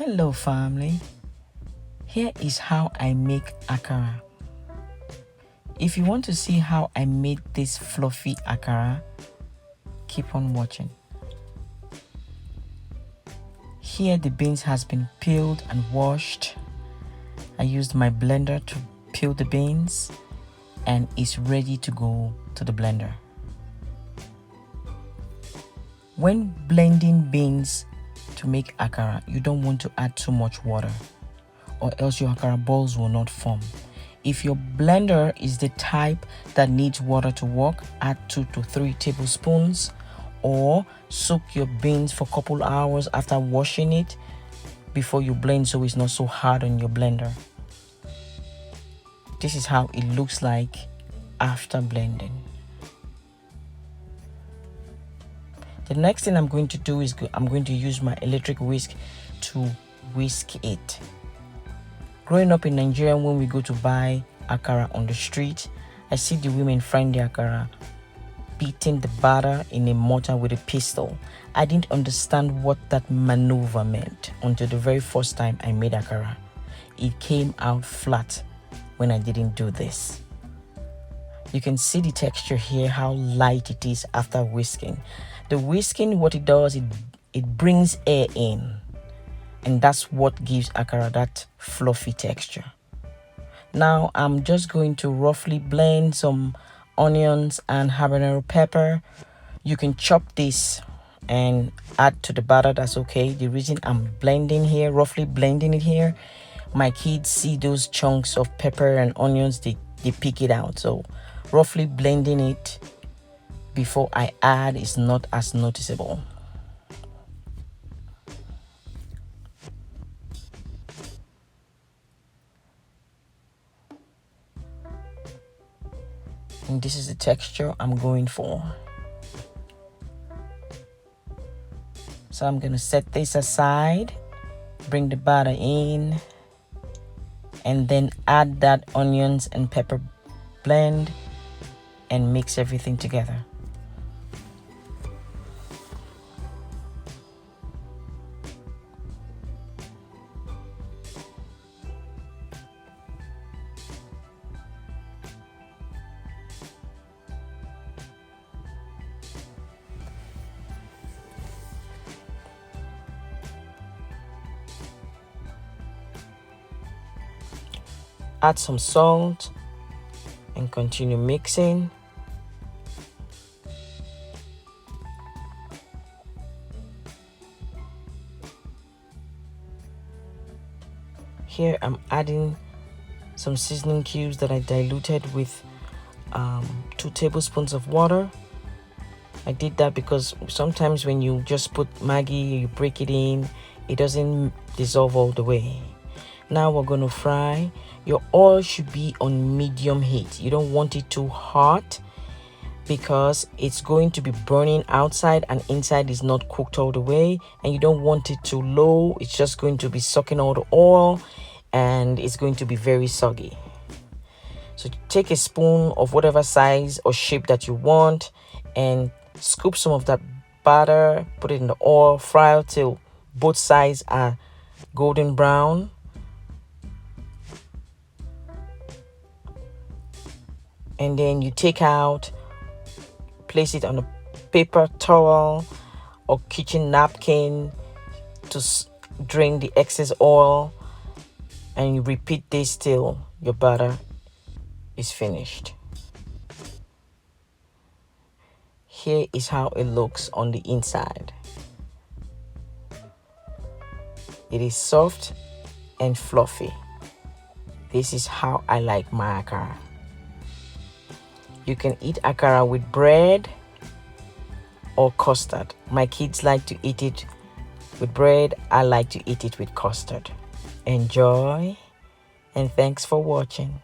Hello family, here is how I make akara. If you want to see how I made this fluffy akara, keep on watching. Here the beans has been peeled and washed. I used my blender to peel the beans and it's ready to go to the blender. When blending beans to make akara, you don't want to add too much water or else your akara balls will not form. If your blender is the type that needs water to work, add 2 to 3 tablespoons or soak your beans for a couple hours after washing it before you blend so it's not so hard on your blender. This is how it looks like after blending. The next thing I'm going to do is I'm going to use my electric whisk to whisk it. Growing up in Nigeria, when we go to buy akara on the street, I see the women frying the akara, beating the batter in a mortar with a pestle. I didn't understand what that maneuver meant until the very first time I made akara. It came out flat when I didn't do this. You can see the texture here, how light it is after whisking. The whisking, what it does, it brings air in. And that's what gives akara that fluffy texture. Now I'm just going to roughly blend some onions and habanero pepper. You can chop this and add to the batter, that's okay. The reason I'm blending here, roughly blending it here, my kids see those chunks of pepper and onions, they pick it out. So roughly blending it before I add is not as noticeable. And this is the texture I'm going for. So I'm gonna set this aside, bring the batter in, and then add that onions and pepper blend and mix everything together. Add some salt and continue mixing. Here I'm adding some seasoning cubes that I diluted with 2 tablespoons of water. I did that because sometimes when you just put Maggi, you break it in, it doesn't dissolve all the way. Now we're going to fry. Your oil should be on medium heat. You don't want it too hot because it's going to be burning outside and inside is not cooked all the way. And you don't want it too low. It's just going to be sucking all the oil and it's going to be very soggy. So take a spoon of whatever size or shape that you want and scoop some of that batter, put it in the oil, fry till both sides are golden brown. And then you take out, place it on a paper towel or kitchen napkin to drain the excess oil, and you repeat this till your batter is finished. Here is how it looks on the inside. It is soft and fluffy. This is how I like my akara. You can eat akara with bread or custard. My kids like to eat it with bread. I like to eat it with custard. Enjoy and thanks for watching.